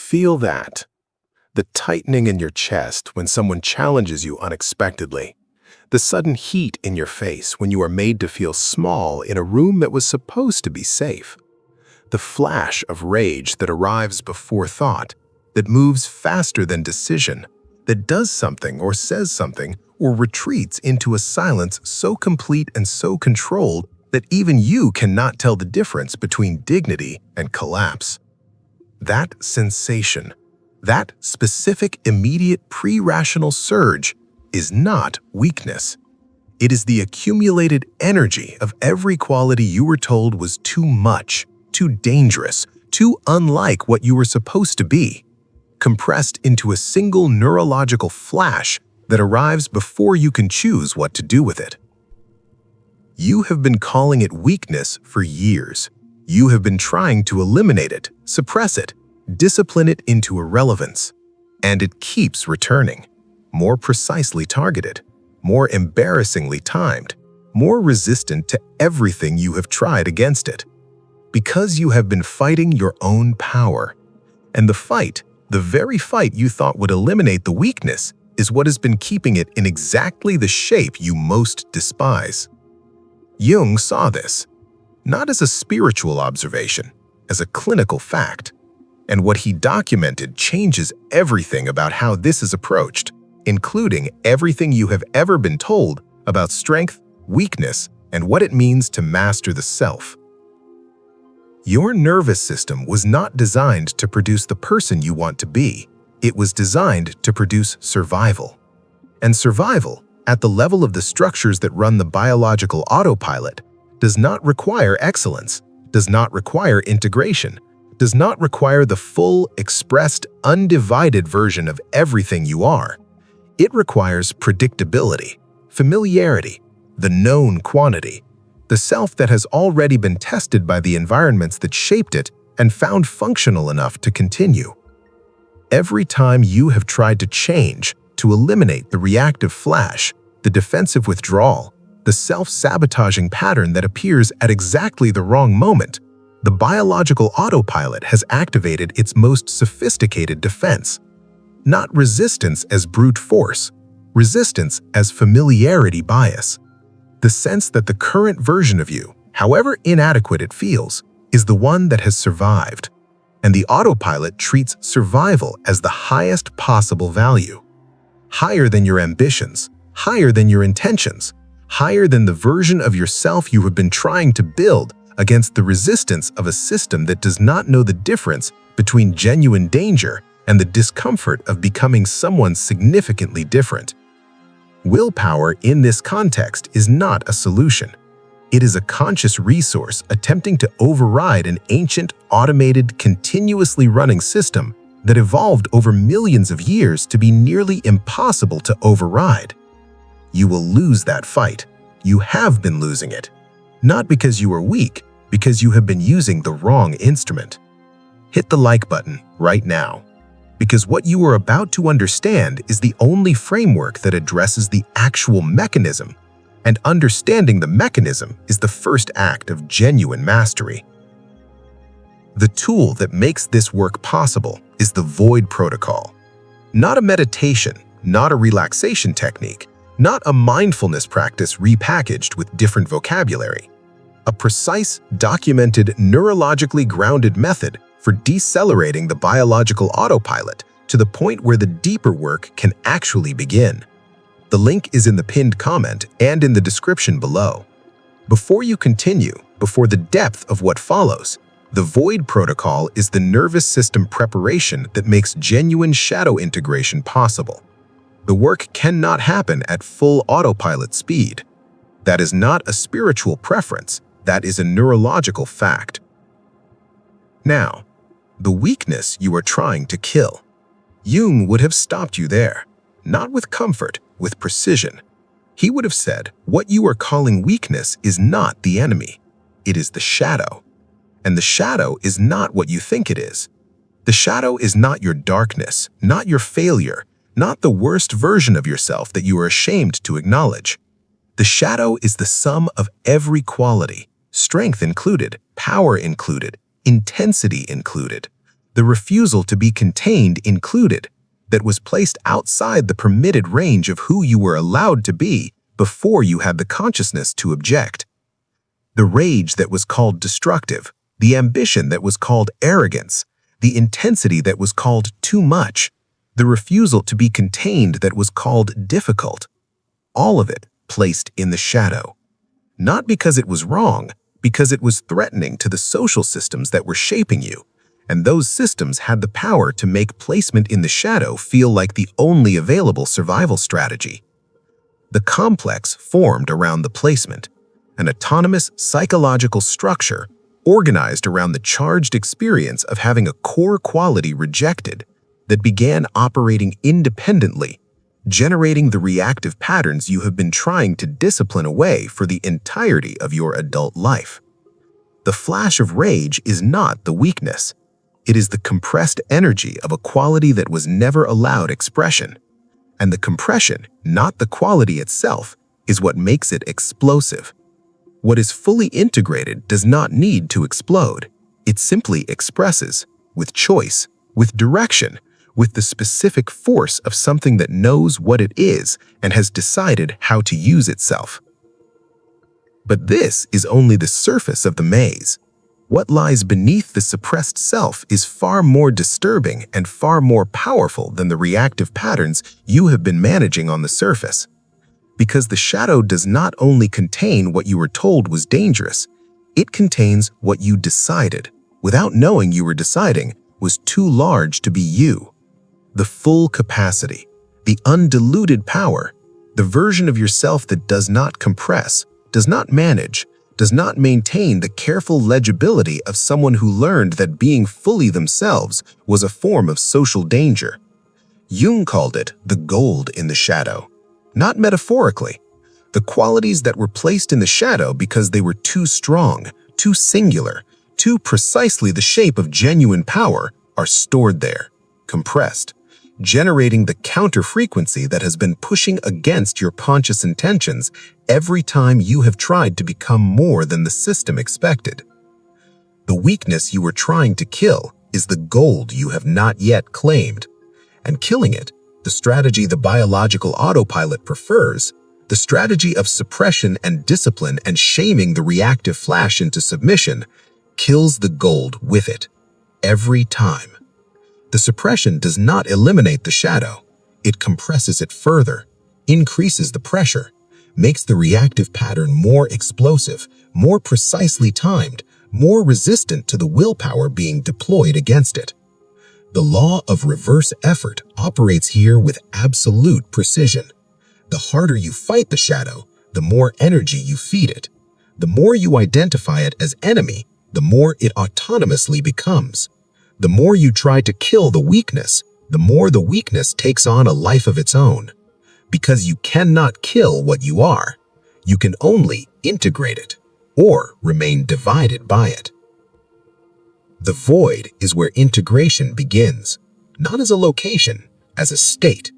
Feel that. The tightening in your chest when someone challenges you unexpectedly. The sudden heat in your face when you are made to feel small in a room that was supposed to be safe. The flash of rage that arrives before thought, that moves faster than decision, that does something or says something or retreats into a silence so complete and so controlled that even you cannot tell the difference between dignity and collapse. That sensation, that specific immediate pre-rational surge, is not weakness. It is the accumulated energy of every quality you were told was too much, too dangerous, too unlike what you were supposed to be, compressed into a single neurological flash that arrives before you can choose what to do with it. You have been calling it weakness for years. You have been trying to eliminate it, suppress it, discipline it into irrelevance. And it keeps returning, more precisely targeted, more embarrassingly timed, more resistant to everything you have tried against it. Because you have been fighting your own power. And the fight, the very fight you thought would eliminate the weakness, is what has been keeping it in exactly the shape you most despise. Jung saw this, not as a spiritual observation, as a clinical fact. And what he documented changes everything about how this is approached, including everything you have ever been told about strength, weakness, and what it means to master the self. Your nervous system was not designed to produce the person you want to be. It was designed to produce survival. And survival, at the level of the structures that run the biological autopilot, does not require excellence, does not require integration, does not require the full, expressed, undivided version of everything you are. It requires predictability, familiarity, the known quantity, the self that has already been tested by the environments that shaped it and found functional enough to continue. Every time you have tried to change, to eliminate the reactive flash, the defensive withdrawal, the self-sabotaging pattern that appears at exactly the wrong moment, the biological autopilot has activated its most sophisticated defense. Not resistance as brute force, resistance as familiarity bias. The sense that the current version of you, however inadequate it feels, is the one that has survived. And the autopilot treats survival as the highest possible value. Higher than your ambitions, higher than your intentions, higher than the version of yourself you have been trying to build against the resistance of a system that does not know the difference between genuine danger and the discomfort of becoming someone significantly different. Willpower in this context is not a solution. It is a conscious resource attempting to override an ancient, automated, continuously running system that evolved over millions of years to be nearly impossible to override. You will lose that fight. You have been losing it. Not because you are weak, because you have been using the wrong instrument. Hit the like button right now, because what you are about to understand is the only framework that addresses the actual mechanism, and understanding the mechanism is the first act of genuine mastery. The tool that makes this work possible is the void protocol. Not a meditation, not a relaxation technique, not a mindfulness practice repackaged with different vocabulary. A precise, documented, neurologically grounded method for decelerating the biological autopilot to the point where the deeper work can actually begin. The link is in the pinned comment and in the description below. Before you continue, before the depth of what follows, the void protocol is the nervous system preparation that makes genuine shadow integration possible. The work cannot happen at full autopilot speed. That is not a spiritual preference, that is a neurological fact. Now, the weakness you are trying to kill. Jung would have stopped you there, not with comfort, with precision. He would have said, what you are calling weakness is not the enemy. It is the shadow. And the shadow is not what you think it is. The shadow is not your darkness, not your failure, not the worst version of yourself that you are ashamed to acknowledge. The shadow is the sum of every quality, strength included, power included, intensity included, The refusal to be contained included, that was placed outside the permitted range of who you were allowed to be before you had the consciousness to object. The rage that was called destructive, the ambition that was called arrogance, the intensity that was called too much, the refusal to be contained that was called difficult. All of it placed in the shadow. Not because it was wrong, because it was threatening to the social systems that were shaping you, and those systems had the power to make placement in the shadow feel like the only available survival strategy. The complex formed around the placement, an autonomous psychological structure organized around the charged experience of having a core quality rejected that began operating independently, generating the reactive patterns you have been trying to discipline away for the entirety of your adult life. The flash of rage is not the weakness. It is the compressed energy of a quality that was never allowed expression. And the compression, not the quality itself, is what makes it explosive. What is fully integrated does not need to explode. It simply expresses, with choice, with direction, with the specific force of something that knows what it is and has decided how to use itself. But this is only the surface of the maze. What lies beneath the suppressed self is far more disturbing and far more powerful than the reactive patterns you have been managing on the surface. Because the shadow does not only contain what you were told was dangerous, it contains what you decided, without knowing you were deciding, was too large to be you. The full capacity, the undiluted power, the version of yourself that does not compress, does not manage, does not maintain the careful legibility of someone who learned that being fully themselves was a form of social danger. Jung called it the gold in the shadow. Not metaphorically. The qualities that were placed in the shadow because they were too strong, too singular, too precisely the shape of genuine power are stored there, compressed, generating the counter-frequency that has been pushing against your conscious intentions every time you have tried to become more than the system expected. The weakness you were trying to kill is the gold you have not yet claimed, and killing it, the strategy the biological autopilot prefers, the strategy of suppression and discipline and shaming the reactive flash into submission, kills the gold with it, every time. The suppression does not eliminate the shadow. It compresses it further, increases the pressure, makes the reactive pattern more explosive, more precisely timed, more resistant to the willpower being deployed against it. The law of reverse effort operates here with absolute precision. The harder you fight the shadow, the more energy you feed it. The more you identify it as enemy, the more it autonomously becomes. The more you try to kill the weakness, the more the weakness takes on a life of its own. Because you cannot kill what you are. You can only integrate it, or remain divided by it. The void is where integration begins, not as a location, as a state.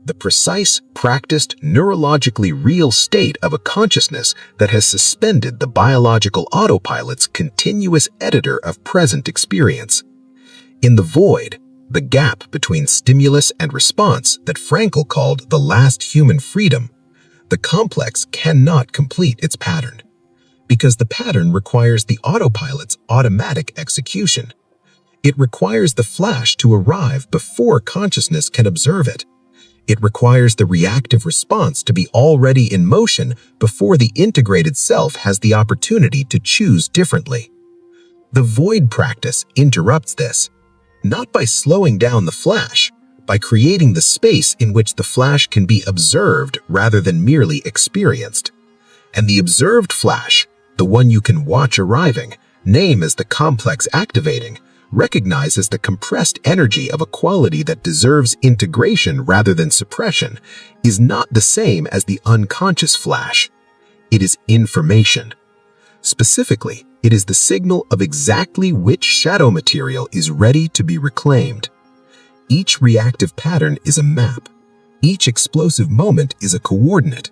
The precise, practiced, neurologically real state of a consciousness that has suspended the biological autopilot's continuous editor of present experience. In the void, the gap between stimulus and response that Frankl called the last human freedom, the complex cannot complete its pattern, because the pattern requires the autopilot's automatic execution. It requires the flash to arrive before consciousness can observe it. It requires the reactive response to be already in motion before the integrated self has the opportunity to choose differently. The void practice interrupts this, not by slowing down the flash, by creating the space in which the flash can be observed rather than merely experienced. And the observed flash, the one you can watch arriving, name as the complex activating, recognizes the compressed energy of a quality that deserves integration rather than suppression, is not the same as the unconscious flash. It is information. Specifically, it is the signal of exactly which shadow material is ready to be reclaimed. Each reactive pattern is a map. Each explosive moment is a coordinate.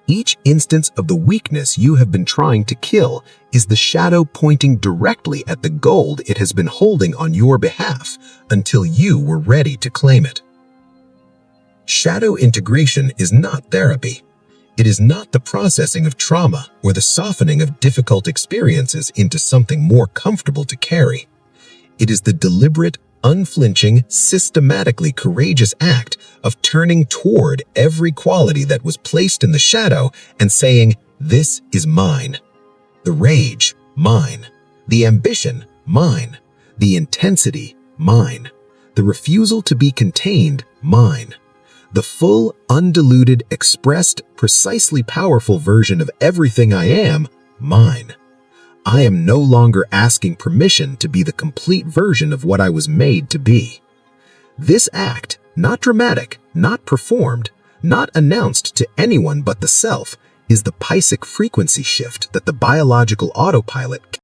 Each instance of the weakness you have been trying to kill is the shadow pointing directly at the gold it has been holding on your behalf until you were ready to claim it. Shadow integration is not therapy. It is not the processing of trauma or the softening of difficult experiences into something more comfortable to carry. It is the deliberate, unflinching, systematically courageous act of turning toward every quality that was placed in the shadow and saying, "This is mine." The rage, mine. The ambition, mine. The intensity, mine. The refusal to be contained, mine. The full, undiluted, expressed, precisely powerful version of everything I am, mine. I am no longer asking permission to be the complete version of what I was made to be. This act, not dramatic, not performed, not announced to anyone but the self, is the Pisces frequency shift that the biological autopilot